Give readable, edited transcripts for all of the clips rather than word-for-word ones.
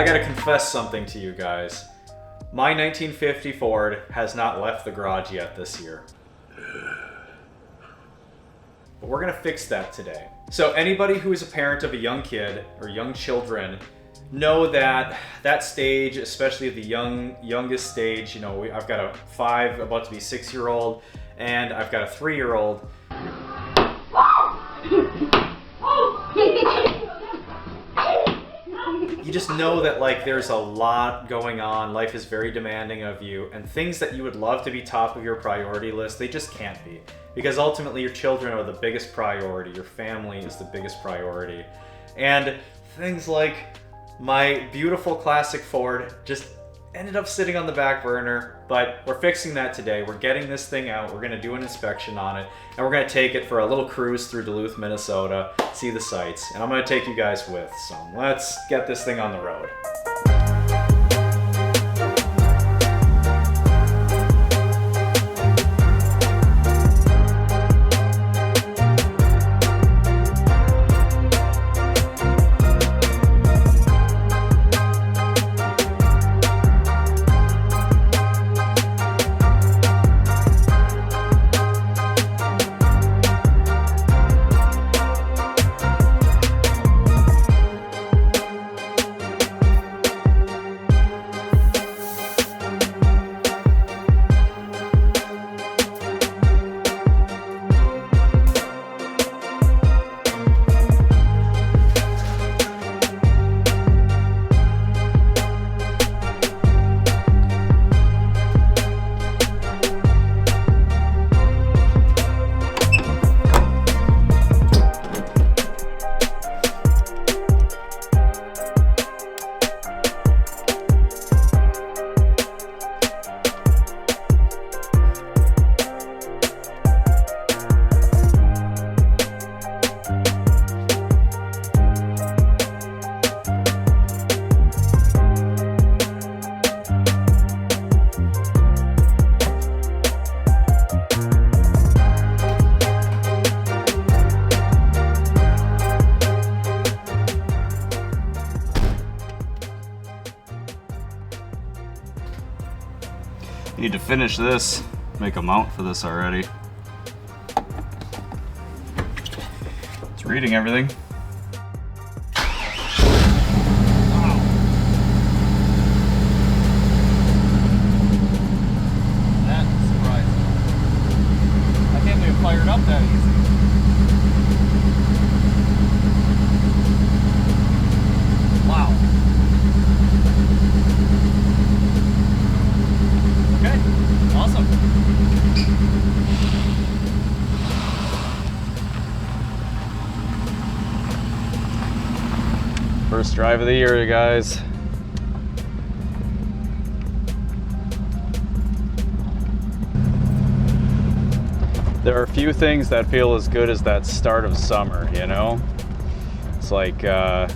I gotta confess something to you guys. My 1950 Ford has not left the garage yet this year. But we're gonna fix that today. So anybody who is a parent of a young kid or young children know that that stage, especially the youngest stage, you know, I've got a 5, about to be 6-year-old, and I've got a 3-year-old. You just know that like there's a lot going on. Life is very demanding of you, and things that you would love to be top of your priority list, they just can't be. Because ultimately your children are the biggest priority, your family is the biggest priority. And things like my beautiful classic Ford just ended up sitting on the back burner, but we're fixing that today. We're getting this thing out, we're gonna do an inspection on it, and we're gonna take it for a little cruise through Duluth, Minnesota, see the sights, and I'm gonna take you guys with. So let's get this thing on the road. Need to finish this, make a mount for this already. It's reading everything. That's surprising. I can't believe it fired up that easy. Wow. Okay, awesome. First drive of the year, you guys. There are a few things that feel as good as that start of summer, you know? It's like, you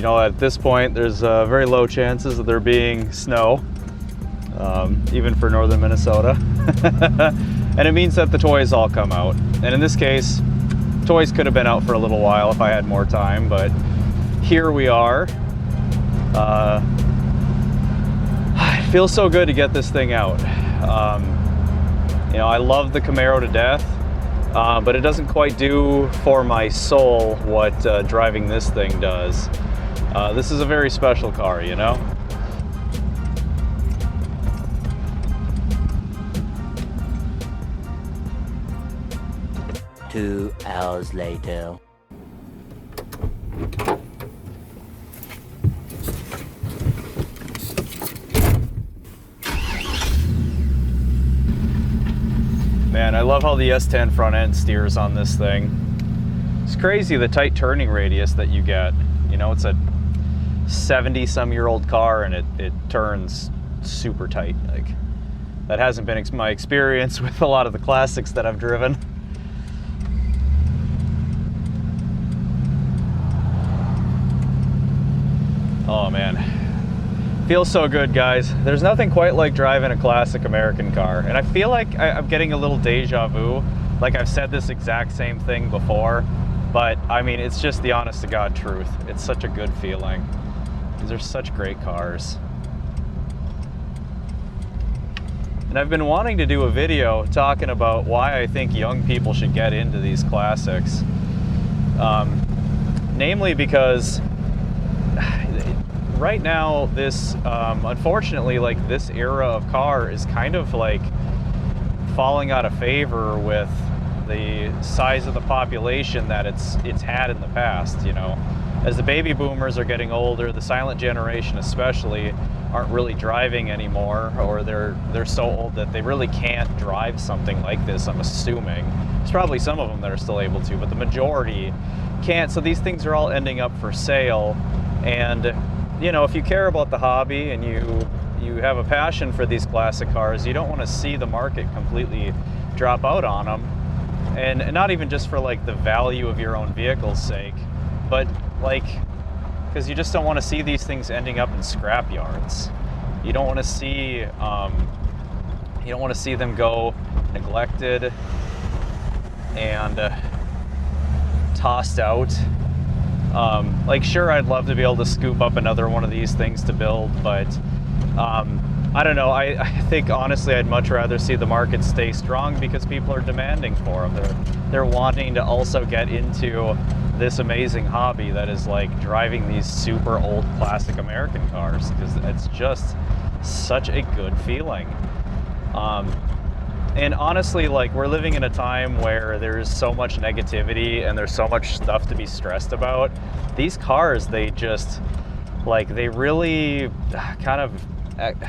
know, at this point, there's very low chances of there being snow. Even for northern Minnesota. And it means that the toys all come out. And in this case, toys could have been out for a little while if I had more time, but here we are. It feels so good to get this thing out. You know, I love the Camaro to death, but it doesn't quite do for my soul what driving this thing does. This is a very special car, you know? 2 hours later. Man, I love how the S10 front end steers on this thing. It's crazy the tight turning radius that you get. You know, it's a 70-some-year-old car and it turns super tight. Like, that hasn't been my experience with a lot of the classics that I've driven. Oh man, feels so good, guys. There's nothing quite like driving a classic American car, and I feel like I'm getting a little deja vu. Like I've said this exact same thing before, but I mean, it's just the honest to God truth. It's such a good feeling. These are such great cars. And I've been wanting to do a video talking about why I think young people should get into these classics. Namely because right now, this, unfortunately, like this era of car is kind of like falling out of favor with the size of the population that it's had in the past, you know. As the baby boomers are getting older, the silent generation especially aren't really driving anymore, or they're so old that they really can't drive something like this, I'm assuming. There's probably some of them that are still able to, but the majority can't. So these things are all ending up for sale. And, you know, if you care about the hobby and you have a passion for these classic cars, you don't want to see the market completely drop out on them. And not even just for like the value of your own vehicle's sake, but like, because you just don't want to see these things ending up in scrap yards. You don't want to see them go neglected and tossed out. Like, sure, I'd love to be able to scoop up another one of these things to build, but I don't know. I think honestly, I'd much rather see the market stay strong because people are demanding for them. They're wanting to also get into this amazing hobby that is like driving these super old classic American cars, because it's just such a good feeling. And honestly, like, we're living in a time where there's so much negativity and there's so much stuff to be stressed about. These cars, they just, like, they really kind of,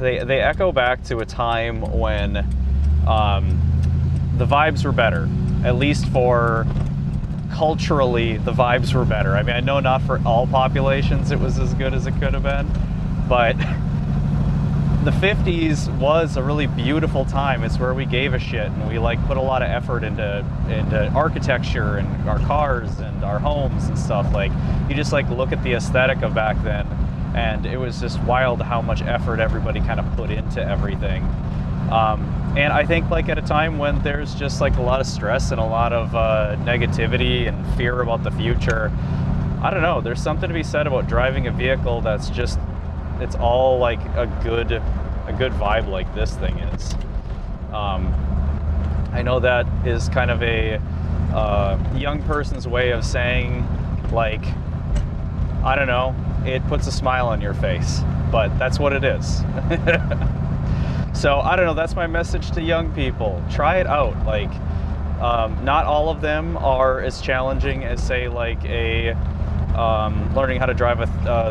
they echo back to a time when the vibes were better, at least for culturally, the vibes were better. I mean, I know not for all populations it was as good as it could have been, but the 50s was a really beautiful time. It's where we gave a shit and we like put a lot of effort into architecture and our cars and our homes and stuff. Like, you just like look at the aesthetic of back then, and it was just wild how much effort everybody kind of put into everything. And I think like at a time when there's just like a lot of stress and a lot of negativity and fear about the future, I don't know, there's something to be said about driving a vehicle that's just, it's all like a good vibe like this thing is. I know that is kind of a young person's way of saying, like, I don't know, it puts a smile on your face, but that's what it is. So I don't know, that's my message to young people. Try it out. Like, not all of them are as challenging as, say, like a learning how to drive a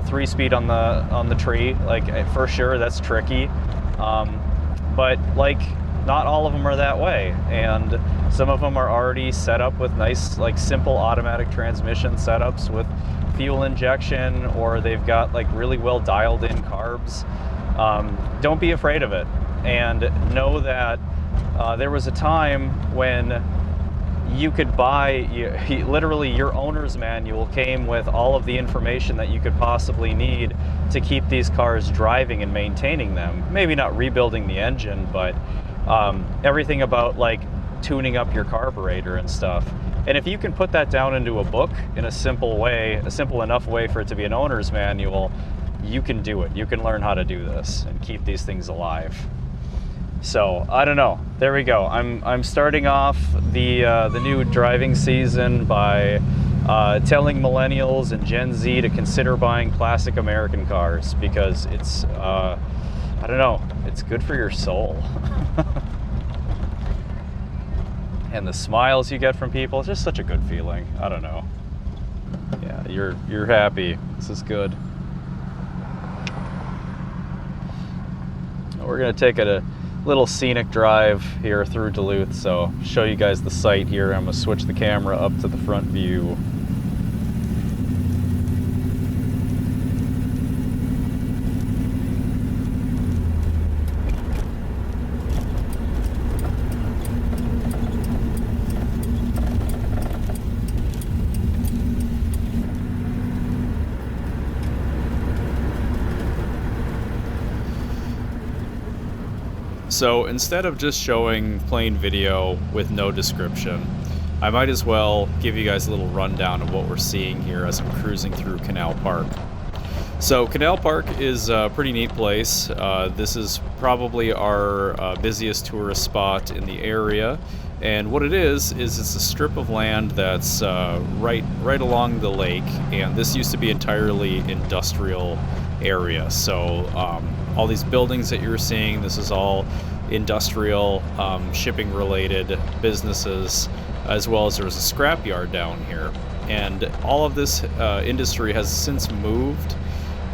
3-speed on the tree. Like, for sure, that's tricky. But like, not all of them are that way, and some of them are already set up with nice, like, simple automatic transmission setups with fuel injection, or they've got like really well dialed in carbs. Don't be afraid of it, and know that there was a time when you could buy, literally your owner's manual came with all of the information that you could possibly need to keep these cars driving and maintaining them. Maybe not rebuilding the engine, but everything about like tuning up your carburetor and stuff. And if you can put that down into a book in a simple way, a simple enough way for it to be an owner's manual, you can do it. You can learn how to do this and keep these things alive. So I don't know. There we go. I'm starting off the new driving season by telling millennials and Gen Z to consider buying classic American cars, because it's I don't know, it's good for your soul. And the smiles you get from people, it's just such a good feeling. I don't know. Yeah, you're happy. This is good. We're gonna take a little scenic drive here through Duluth, so show you guys the site here. I'm gonna switch the camera up to the front view. So instead of just showing plain video with no description, I might as well give you guys a little rundown of what we're seeing here as I'm cruising through Canal Park. So Canal Park is a pretty neat place. This is probably our busiest tourist spot in the area. And what it is it's a strip of land that's right along the lake, and this used to be entirely industrial area. So all these buildings that you're seeing, this is all industrial, shipping related businesses, as well as there's a scrapyard down here. And all of this industry has since moved,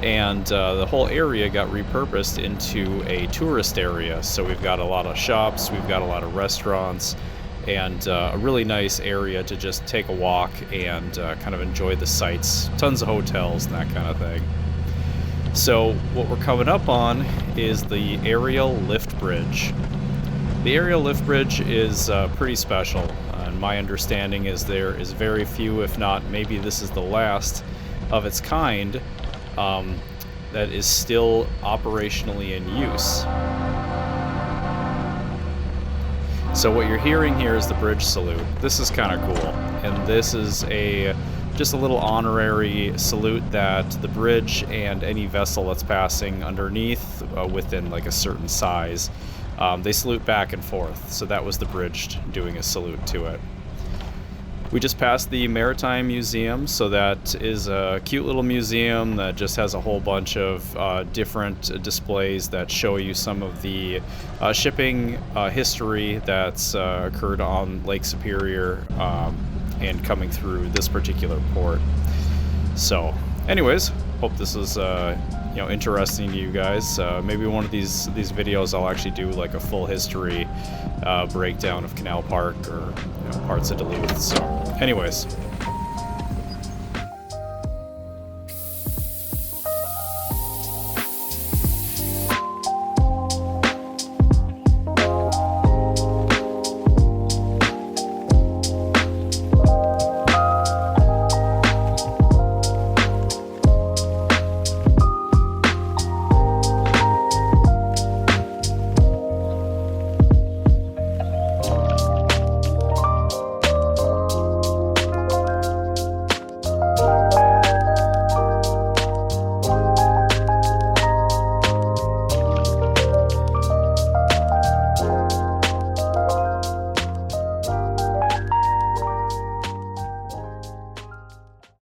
and the whole area got repurposed into a tourist area. So we've got a lot of shops, we've got a lot of restaurants, and a really nice area to just take a walk and kind of enjoy the sights. Tons of hotels and that kind of thing. So what we're coming up on is the aerial lift bridge. The aerial lift bridge is pretty special, and my understanding is there is very few, if not maybe this is the last of its kind, that is still operationally in use. So what you're hearing here is the bridge salute. This is kind of cool, and this is just a little honorary salute that the bridge and any vessel that's passing underneath within like a certain size, they salute back and forth. So that was the bridge doing a salute to it. We just passed the Maritime Museum, so that is a cute little museum that just has a whole bunch of different displays that show you some of the shipping history that's occurred on Lake Superior and coming through this particular port. So, anyways, hope this is interesting to you guys. Maybe one of these videos I'll actually do like a full history breakdown of Canal Park or parts of Duluth. So anyways,